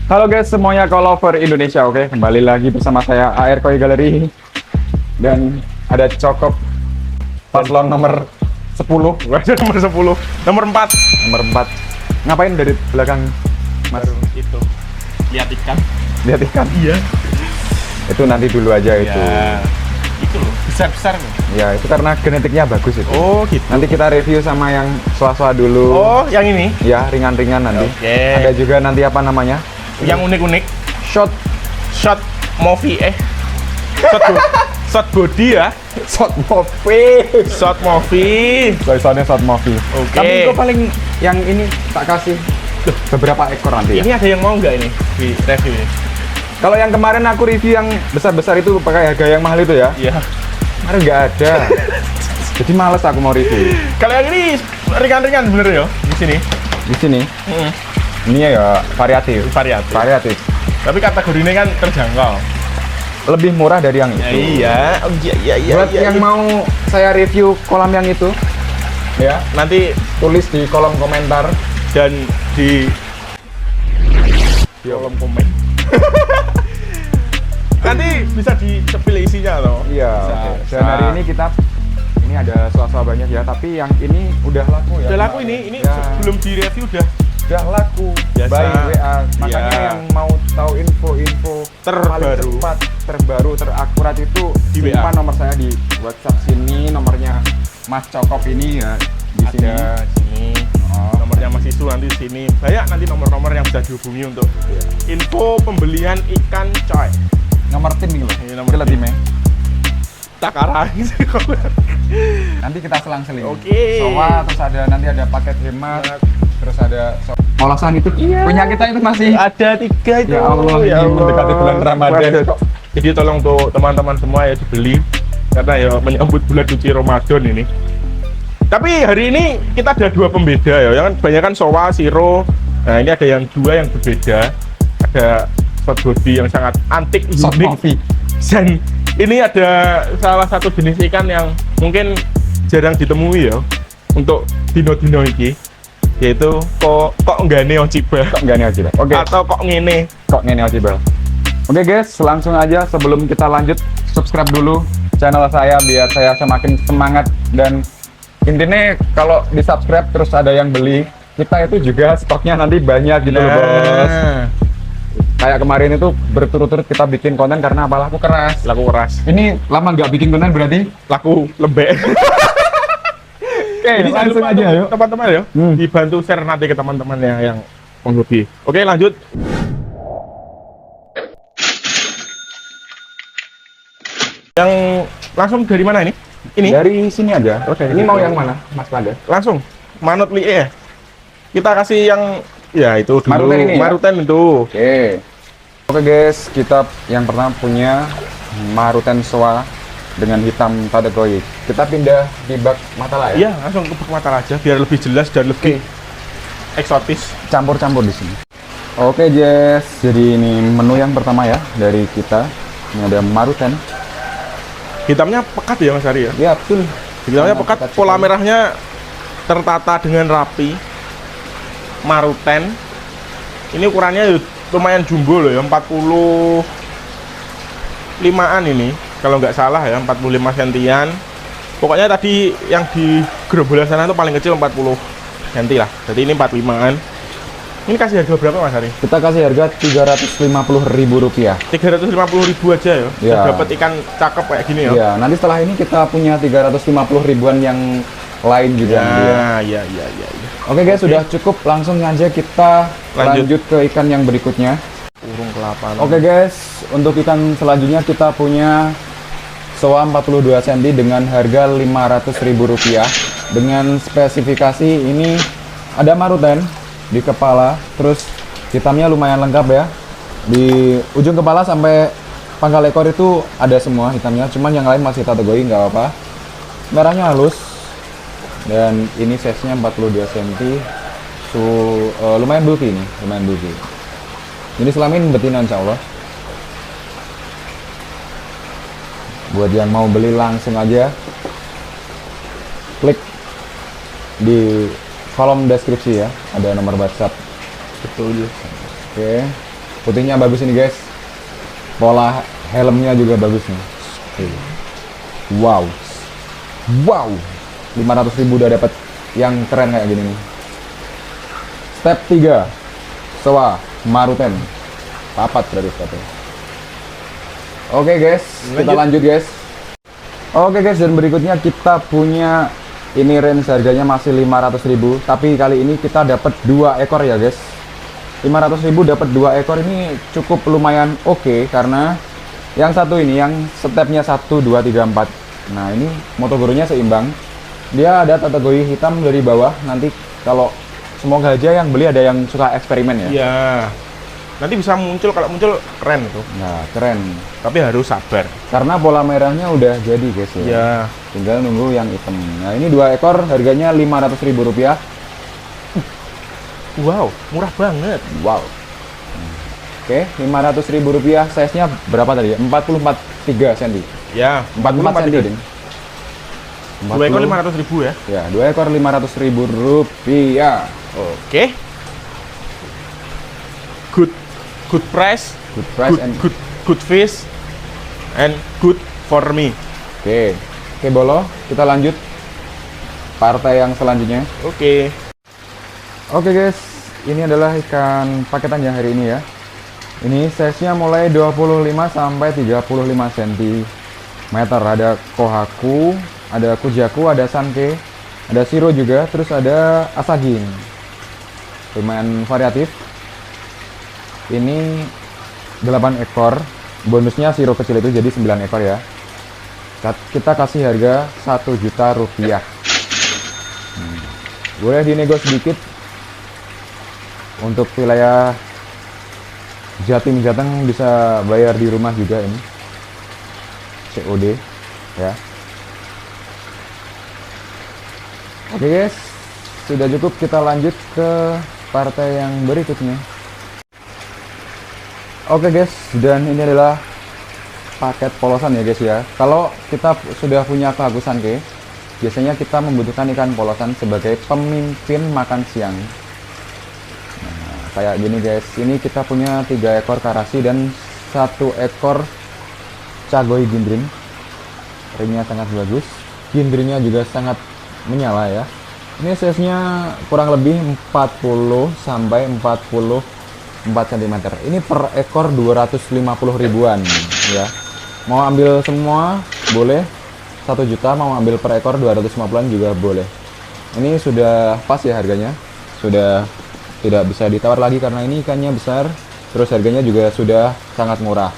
Halo guys semuanya, Call-Lover Indonesia. Oke, kembali lagi bersama saya AR Koi Gallery. Dan ada Cokop paslon nomor 10. Nomor 10, nomor 4. Nomor 4. Ngapain dari belakang Mas? Baru itu. Lihat ikan. Lihat ikan? Iya. Itu nanti dulu aja itu. Ya. Itu loh, besar-besar loh. Ya, itu karena genetiknya bagus itu. Oh, gitu. Nanti kita review sama yang swasta dulu. Oh, yang ini. Ya, ringan-ringan nanti. Oke. Ada juga nanti apa namanya? Yang unik-unik. Shot Shot movie shot body ya. shot movie. Shot movie. Tulisannya shot movie. Oke. Tapi kok paling yang ini tak kasih beberapa ekor nanti ya. Ini ada yang mau nggak ini di review ini? Kalau yang kemarin aku review yang besar-besar itu pakai harga yang mahal itu ya. Iya. Kemarin nggak ada. Jadi males aku mau review. Kalau yang ini ringan-ringan bener ya di sini. Di sini. Ini ya variatif. Variatif. Variatif. Tapi kategori ini kan terjangkau. Lebih murah dari yang Ya, itu. iya. Oh, iya. Buat yang mau saya review kolam yang itu, ya nanti tulis di kolom komentar. dan di kolom komen. Nanti bisa dicepil isinya loh. Iya. Bisa, Oke. bisa. Dan hari ini kita ini ada swasta banyak ya, tapi yang ini udah laku ya. Udah laku ini Ya, sebelum di review udah laku. Biasa. By WA. Makanya Iya. yang mau tahu info-info paling Terbaru. cepat, terbaru, terakurat itu Di WA. simpan nomor saya di WhatsApp sini, nomornya Mas Cokop ini ya di sini. ada sini. Oh. Nomornya Mas Isu nanti di sini. Banyak nanti nomor-nomor yang bisa dihubungi untuk info pembelian ikan coy. Nomor tim nih loh. Iya, nomor Nomor tim. timnya. Takarang. Nanti kita selang-seling. Oke. Sowa, terus ada nanti ada paket hemat, terus ada olasan itu punya kita itu masih. Ada 3 itu. Ya Allah, ini mendekati bulan Ramadan. Waduh. Jadi tolong untuk teman-teman semua ya dibeli karena ya menyambut bulan suci Ramadan ini. Tapi hari ini kita ada 2 pembeda ya. Yang kan banyak kan sowa, siro. Nah, ini ada yang 2 yang berbeda. Ada short body yang sangat antik, Short unik. movie. Dan ini ada salah satu jenis ikan yang mungkin jarang ditemui ya untuk dino-dino iki, yaitu kok nggak neociba Kok enggak nih Ojibel? Oke. atau kok ngene. Kok ngene Ojibel? Oke guys, langsung aja sebelum kita lanjut, subscribe dulu channel saya biar saya semakin semangat. Dan intinya kalau di subscribe terus ada yang beli, kita itu juga stoknya nanti banyak gitu loh bos. Kayak kemarin itu berturut-turut kita bikin konten karena apa? Laku keras. Laku keras, Ini lama nggak bikin konten berarti? laku lembek. Oke, Jadi jangan langsung lupa aja untuk yuk. teman-teman ya, dibantu share nanti ke teman-teman yang penghobi. Oke, lanjut. Yang langsung dari mana ini? Ini Dari sini aja. Oke, Ini gitu. mau yang mana, Mas Panda? langsung manut lie ya. Kita kasih yang ya itu dulu. Maruten ini ya? Maruten itu. Oke. Oke guys, kita yang pertama punya Maruten Soa dengan hitam tadekoi. Kita pindah di bak matala ya? Iya, langsung ke bak mata aja biar lebih jelas dan lebih eksotis. Campur-campur di sini. Oke Jess, jadi ini menu yang pertama ya dari kita. Ini ada Maruten. Hitamnya pekat ya Mas Ari ya. Ya betul. Hitamnya Sangat pekat, pekat pola sekali. merahnya tertata dengan rapi. Maruten. Ini ukurannya lumayan jumbo loh ya, 45-an ini. Kalau nggak salah ya, 45 sentian. Pokoknya tadi yang di gerombolan sana itu paling kecil 40 cm lah. Jadi ini 45-an. Ini kasih harga berapa Mas Ari? Kita kasih harga Rp350.000. 350.000 aja ya. Ya. Dapat ikan cakep kayak gini ya. Ya, nanti setelah ini kita punya 350 ribuan yang lain juga. nanti ya. Ya. Oke guys, sudah cukup. Langsung aja kita Lanjut. lanjut ke ikan yang berikutnya. Urung kelapa. Oke guys, untuk ikan selanjutnya kita punya Soa 42 cm dengan harga Rp500.000. Dengan spesifikasi ini ada maruten di kepala, terus hitamnya lumayan lengkap ya. Di ujung kepala sampai pangkal ekor itu ada semua hitamnya, cuman yang lain masih kategori nggak apa-apa. Merahnya halus dan ini size-nya 42 cm. Lumayan bulky ini, lumayan bulky. Ini selamin betina insya Allah. Buat yang mau beli langsung aja klik di kolom deskripsi ya, ada nomor WhatsApp. Betul. Oke. Putihnya bagus ini guys. Pola helmnya juga bagus nih. Wow. Wow. 500.000 udah dapat yang keren kayak gini nih. Step 3. Showa Maruten. Papat berarti stepnya. Oke guys, kita lanjut guys. Oke guys, dan berikutnya kita punya ini range harganya masih 500.000, tapi kali ini kita dapat 2 ekor ya guys. 500.000 dapat 2 ekor ini cukup lumayan oke, karena yang satu ini yang stepnya 1 2 3 4. Nah, ini Motogoronya seimbang. Dia ada kategori hitam dari bawah. Nanti kalau semoga aja yang beli ada yang suka eksperimen ya. Iya. Nanti bisa muncul, kalau muncul keren tuh. Nah, keren. Tapi harus sabar. Karena pola merahnya udah jadi guys ya. Iya. Tinggal nunggu yang hitam. Nah, ini 2 ekor harganya Rp500.000. Wow, murah banget. Wow. Oke, Rp500.000. Size-nya berapa tadi? 44,3 cm. Ya, 44 cm. 2 ekor 500.000 ya. Ya, 2 ekor Rp500.000. Oke. Good price. Good price and good fish and good for me. Oke, Bolo, kita lanjut partai yang selanjutnya. Oke. Oke guys, ini adalah ikan paketannya hari ini ya. Ini size-nya mulai 25 sampai 35 cm. Ada Kohaku, ada Kujaku, ada Sanke, ada Shiro juga, terus ada Asagin. Lumayan variatif. Ini 8 ekor. Bonusnya Shiro kecil itu jadi 9 ekor ya. Kita kasih harga Rp1.000.000. Boleh dinego sedikit. Untuk wilayah Jatim Jateng bisa bayar di rumah juga ini. COD ya. Oke guys, sudah cukup, kita lanjut ke partai yang berikutnya. Oke guys, dan ini adalah paket polosan ya guys ya. Kalau kita sudah punya kehakusan biasanya kita membutuhkan ikan polosan sebagai pemimpin makan siang. Nah, kayak gini guys, ini kita punya 3 ekor karasi dan 1 ekor cagoy gindrin. Ringnya sangat bagus, gindrinnya juga sangat menyala ya. Ini size-nya kurang lebih 40 sampai 44 cm. Ini per ekor 250.000-an ya. Mau ambil semua boleh 1 juta, mau ambil per ekor 250-an juga boleh. Ini sudah pas ya harganya. Sudah tidak bisa ditawar lagi karena ini ikannya besar. Terus harganya juga sudah sangat murah.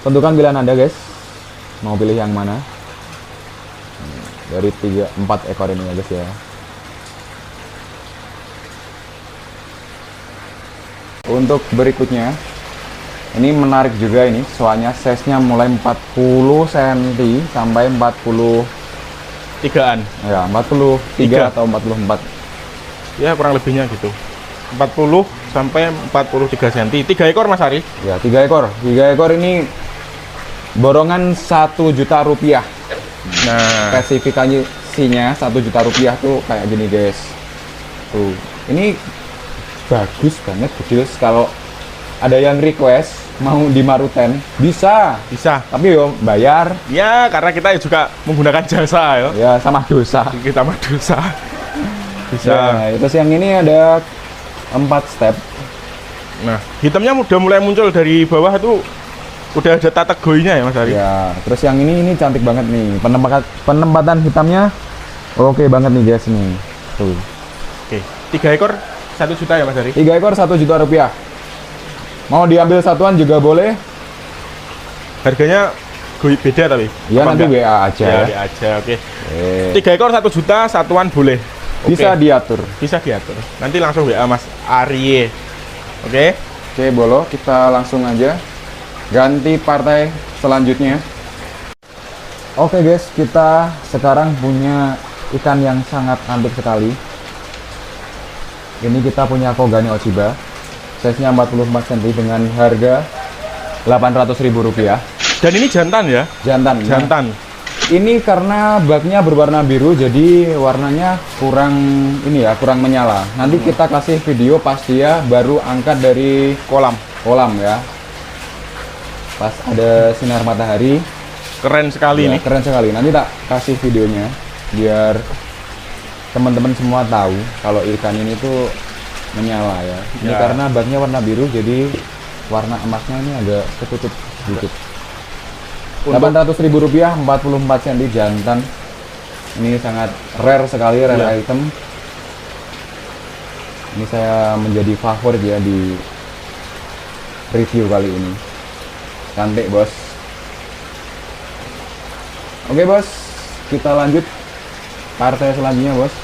Tentukan pilihan Anda guys. Mau pilih yang mana? Dari 4 ekor ini ya guys ya. Untuk berikutnya, ini menarik juga ini, soalnya size-nya mulai 40 cm sampai 3-an. Ya, 43 atau 44. Ya, kurang lebihnya gitu. 40 sampai 43 cm. 3 ekor Mas Ari? Ya, 3 ekor. 3 ekor ini borongan Rp1.000.000. Nah, Spesifikasinya Rp1.000.000 tuh kayak gini guys. Tuh, ini bagus banget guys. Kalau ada yang request mau di Maruten bisa, tapi yo bayar ya, karena kita juga menggunakan jasa ya. Ya, sama dosa. Kita mah dosa. Bisa. Ya, terus yang ini ada 4 step. Nah, hitamnya udah mulai muncul dari bawah tuh, udah ada kategorinya ya Mas Ari. Ya, terus yang ini cantik banget nih. Penempatan hitamnya oke banget nih guys nih. Tuh. Oke, 3 ekor 1 juta ya Mas Ari? 3 ekor Rp1.000.000. Mau diambil satuan juga boleh. Harganya beda tapi? Ya, nanti WA aja. Ya, WA aja, oke. 3 ekor 1 juta, satuan boleh. Bisa diatur. Bisa diatur. Nanti langsung WA Mas Arye. Oke? Oke, Bolo, kita langsung aja ganti partai selanjutnya. Oke guys, kita sekarang punya ikan yang sangat antik sekali. Ini kita punya Kogane Ochiba, size-nya 44 cm dengan harga Rp800.000. Dan ini jantan ya? Jantan. Jantan. Ini karena baknya berwarna biru, jadi warnanya kurang ini ya, kurang menyala. Nanti kita kasih video pas dia baru angkat dari Kolam. kolam ya. Pas ada sinar matahari. Keren sekali Ya, nih. keren sekali. Nanti tak kasih videonya biar teman-teman semua tahu kalau ikan ini tuh menyala ya. Ini Ya. karena baknya warna biru, jadi warna emasnya ini agak ketutup sedikit. Untuk- Rp800.000, 44 cm jantan. Ini sangat rare sekali, rare Ya. item. Ini saya menjadi favorit ya di review kali ini. Cantik bos. Oke bos, kita lanjut partai selanjutnya bos.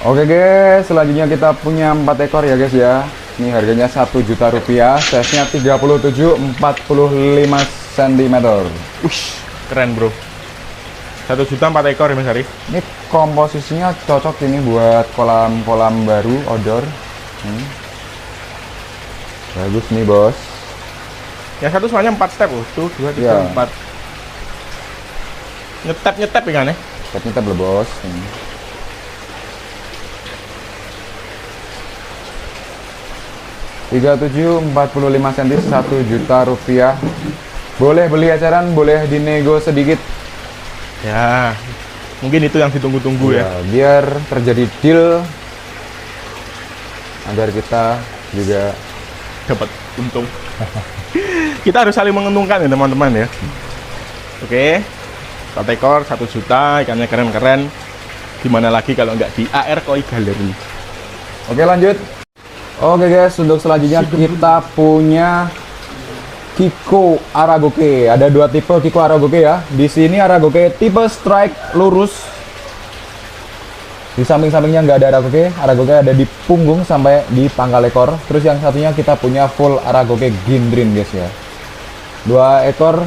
Oke guys, selanjutnya kita punya 4 ekor ya guys ya. Ini harganya Rp1.000.000, size-nya 37-45 cm. Wih, keren bro. 1 juta 4 ekor ya Mas Arif. Ini komposisinya cocok ini buat kolam-kolam baru outdoor. Bagus nih bos. Yang satu soalnya 4 step loh. Tuh, 2, 3, Ya. 4. Nyetep ikannya. Kita belum bos. 37-45 cm, Rp1.000.000. Boleh beli eceran, boleh dinego sedikit. Ya. Mungkin itu yang ditunggu-tunggu ya. Biar terjadi deal agar kita juga Dapat untung. Kita harus saling menguntungkan ya teman-teman ya. Oke. 4 ekor 1 juta, ikannya keren-keren. Gimana lagi kalau nggak di AR Koi Gallery. Oke lanjut. Oke guys, untuk selanjutnya kita punya Kiko Aragoke. Ada 2 tipe Kiko Aragoke ya. Di sini Aragoke tipe strike lurus. Di samping-sampingnya nggak ada Aragoke. Aragoke ada di punggung sampai di pangkal ekor. Terus yang satunya kita punya full Aragoke Gindrin guys ya. 2 ekor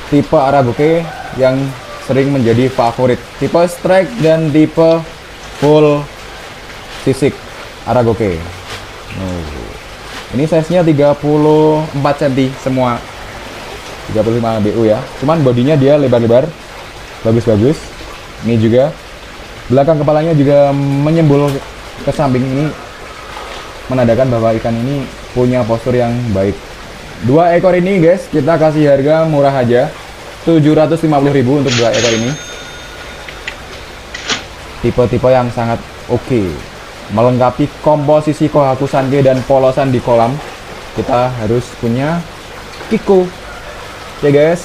tipe Aragoke yang sering menjadi favorit. Tipe strike dan tipe full sisik Aragoke. Ini size-nya 34 cm semua. 35 BU ya. Cuman bodinya dia lebar-lebar. Bagus-bagus. Ini juga belakang kepalanya juga menyembul ke samping, ini menandakan bahwa ikan ini punya postur yang baik. 2 ekor ini guys, kita kasih harga murah aja. 750.000 untuk 2 ekor ini. Tipe-tipe yang sangat oke. Melengkapi komposisi Kohaku Sanke dan polosan di kolam, kita harus punya Kiko. Oke guys.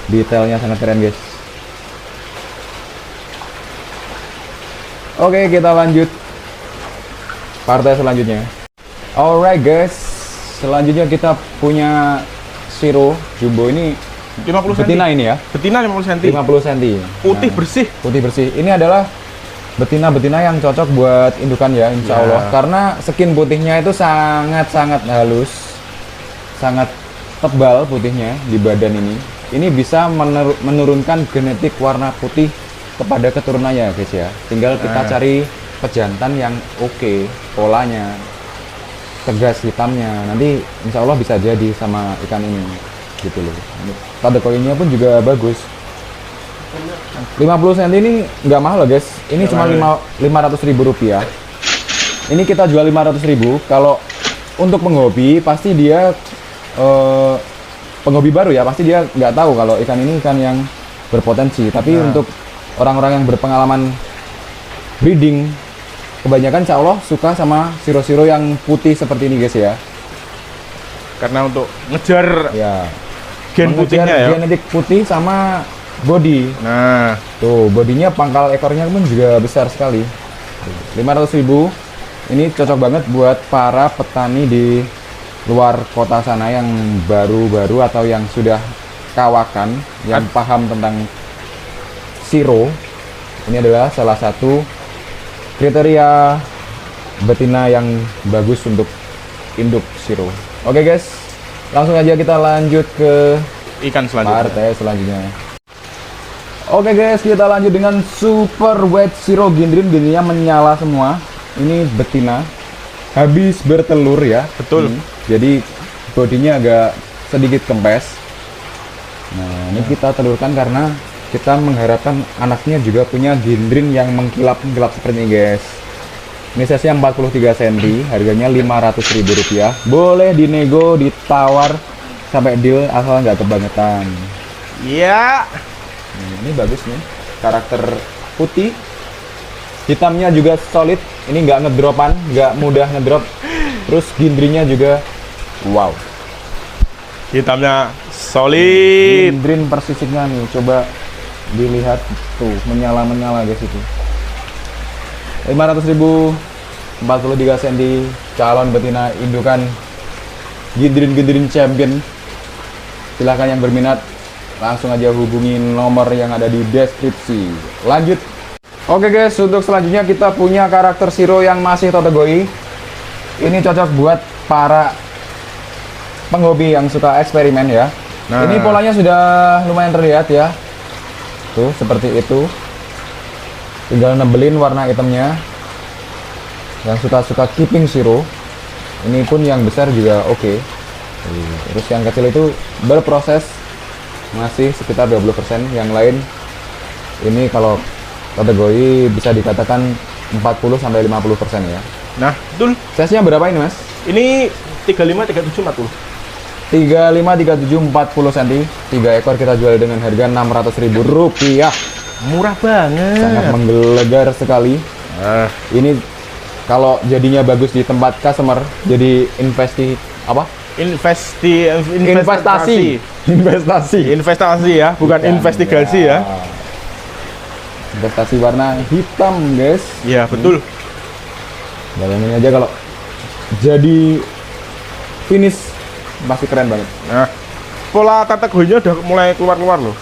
Detailnya sangat keren guys. Oke, kita lanjut partai selanjutnya. Alright guys, selanjutnya kita punya Shiro Jumbo. Ini 50 cm. betina ini ya, Betina 50 cm. 50 cm. Putih Nah, bersih. putih bersih. Ini adalah betina-betina yang cocok buat indukan ya, insya Ya. Allah. Karena skin putihnya itu sangat-sangat halus, sangat tebal putihnya di badan ini. Ini bisa menurunkan genetik warna putih kepada keturunannya guys ya. Tinggal kita Nah. cari pejantan yang oke, polanya tegas, hitamnya. Nanti insya Allah bisa jadi sama ikan ini gitu loh. Kode koinnya pun juga bagus. 50 cm ini nggak mahal loh guys. Ini Nggak cuma mahal. Rp500.000. Ini kita jual 500.000. Kalau untuk penghobi pasti dia penghobi baru ya, pasti dia nggak tahu kalau ikan ini ikan yang berpotensi. Tapi Nah. untuk orang-orang yang berpengalaman breeding, kebanyakan insya Allah suka sama siro-siro yang putih seperti ini guys ya. Karena untuk ngejar Ya. gen Mengejar putihnya ya. genetik putih sama body. Nah, Tuh, bodinya pangkal ekornya pun juga besar sekali. 500.000. Ini cocok banget buat para petani di luar kota sana yang baru-baru atau yang sudah kawakan, yang paham tentang siro. Ini adalah salah satu kriteria betina yang bagus untuk induk siro. Oke guys, langsung aja kita lanjut ke ikan selanjutnya. partai selanjutnya. Oke guys, kita lanjut dengan super wet siro Gindrin. Gindrinnya menyala semua. Ini betina habis bertelur ya. Betul. Jadi bodinya agak sedikit kempes. Nah, ini kita telurkan karena kita mengharapkan anaknya juga punya gindrin yang mengkilap-mengkilap seperti ini, guys. Ini size-nya 43 cm, harganya Rp500.000. Boleh dinego, ditawar sampai deal asal nggak kebangetan. Iya. Ini bagus nih, karakter putih, hitamnya juga solid. Ini nggak ngedropan, nggak mudah ngedrop. Terus gindrinya juga, wow. Hitamnya solid. Gindrin persisnya nih, coba dilihat tuh, menyala-menyala guys itu. 500.000, 43 cm, calon betina indukan gindrin champion. Silahkan yang berminat langsung aja hubungi nomor yang ada di deskripsi. Lanjut. Oke guys, untuk selanjutnya kita punya karakter Shiro yang masih Totogoi. Ini cocok buat para penghobi yang suka eksperimen ya. Nah. Ini polanya sudah lumayan terlihat ya. Tuh, seperti itu. Tinggal nebelin warna hitamnya. Yang suka-suka keeping Shiro, ini pun yang besar juga oke. Terus yang kecil itu berproses, masih sekitar 20%. Yang lain ini kalau kategori bisa dikatakan 40-50% ya. Nah, betul. Size-nya berapa ini, Mas? Ini 35, 37, 40. 35, 37, 40 cm. 3 ekor kita jual dengan harga Rp600.000. Murah banget. Sangat menggelegar sekali. Ini kalau jadinya bagus di tempat customer, jadi investasi ya, bukan investigasi ya. Investasi warna hitam, guys. Iya, betul. Bayangin aja kalau jadi finish pasti keren banget. Nah, pola kategorinya udah mulai keluar-keluar loh.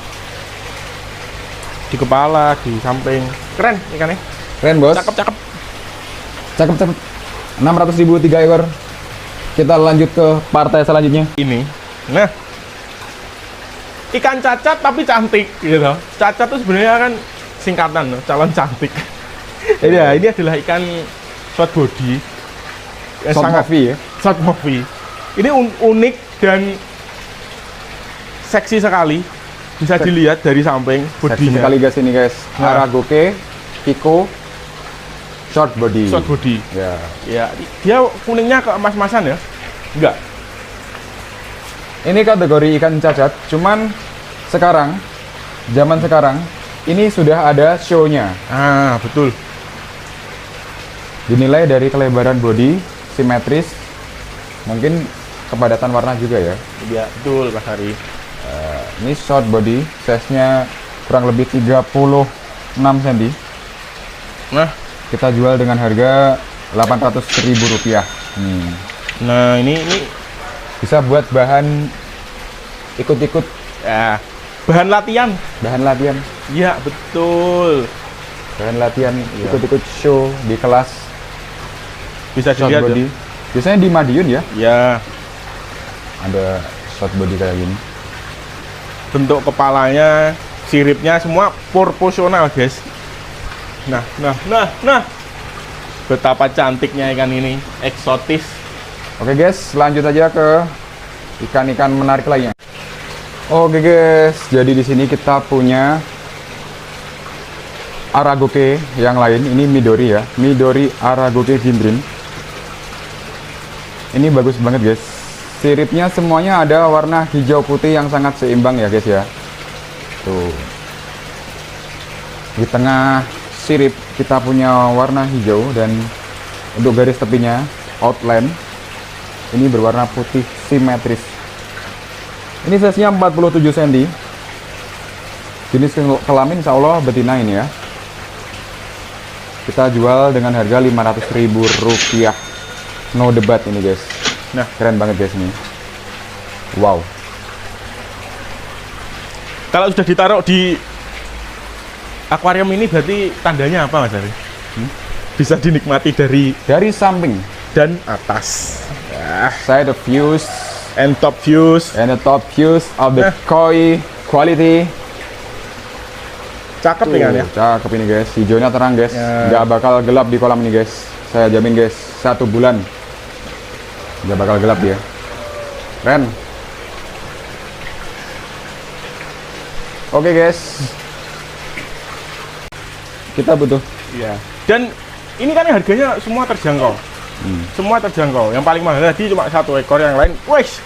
Di kepala, di samping. Keren ikannya. Keren, Bos. Cakep. 600.000 3 ekor. Kita lanjut ke partai selanjutnya. Ini. Nah, ikan cacat tapi cantik gitu. Cacat tuh sebenarnya kan singkatan loh, calon cantik. Ini adalah ikan short body. Short movie ya. Short movie. Ini unik dan seksi sekali. Bisa dilihat dari samping Seksi bodinya. sekali guys ini, guys. Nah. Aragoke, Kiko, short body. Short body. Ya. Ya, dia kuningnya ke emas-emasan ya? Enggak. Ini kategori ikan cacat, cuman sekarang, zaman sekarang, ini sudah ada show-nya. Ah, betul. Dinilai dari kelebaran body, simetris, mungkin kepadatan warna juga ya. Iya, betul Mas Hari. Ini short body, size-nya kurang lebih 36 cm. Nah, Kita jual dengan harga Rp800.000. nah ini Bisa buat bahan ikut-ikut, ya, bahan latihan. bahan latihan, Iya, betul. bahan latihan Iya. ikut-ikut show di kelas Bisa short dilihat body. ya. Biasanya di Madiun ya, Ya, ada short body kayak gini. bentuk kepalanya, siripnya semua proporsional, guys. Nah. Betapa cantiknya ikan ini, eksotis. Oke guys, lanjut aja ke ikan-ikan menarik lainnya. Oke guys, jadi di sini kita punya Aragoke yang lain. Ini Midori ya, Midori Aragoke Gindrin. Ini bagus banget guys. Siripnya semuanya ada warna hijau putih yang sangat seimbang ya guys ya. Tuh. Di tengah sirip kita punya warna hijau dan untuk garis tepinya outline ini berwarna putih simetris. Ini size-nya 47 cm. Jenis kelamin insya Allah betina ini ya. Kita jual dengan harga Rp500.000. No debat ini guys. Nah, keren banget guys ini. Wow. Kalau sudah ditaruh di akuarium ini berarti tandanya apa, Mas Ari? Bisa dinikmati Dari samping dan atas. side of views And top views. and the top views of the koi quality. Cakep ikan ya. Cakep ini guys, hijaunya terang guys, Ya. nggak bakal gelap di kolam ini guys. Saya jamin guys, 1 bulan nggak bakal gelap dia. Keren. Oke guys, kita butuh. Iya. Dan ini kan harganya semua terjangkau. Semua terjangkau. Yang paling mahal tadi cuma 1 ekor, yang lain, wes,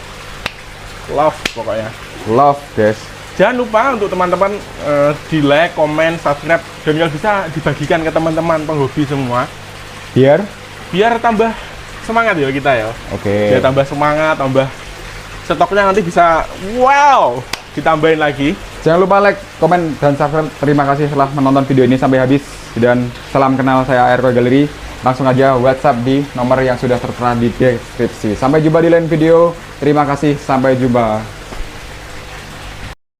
love pokoknya. Love guys. Jangan lupa untuk teman-teman di like, komen, subscribe, dan kalau bisa dibagikan ke teman-teman penghobi semua. Biar tambah semangat ya kita ya. Oke. Biar tambah semangat, tambah stoknya nanti bisa wow ditambahin lagi. Jangan lupa like, komen, dan subscribe. Terima kasih telah menonton video ini sampai habis. Dan salam kenal, saya AR Koi Gallery. Langsung aja WhatsApp di nomor yang sudah tertera di deskripsi. Sampai jumpa di lain video. Terima kasih, sampai jumpa.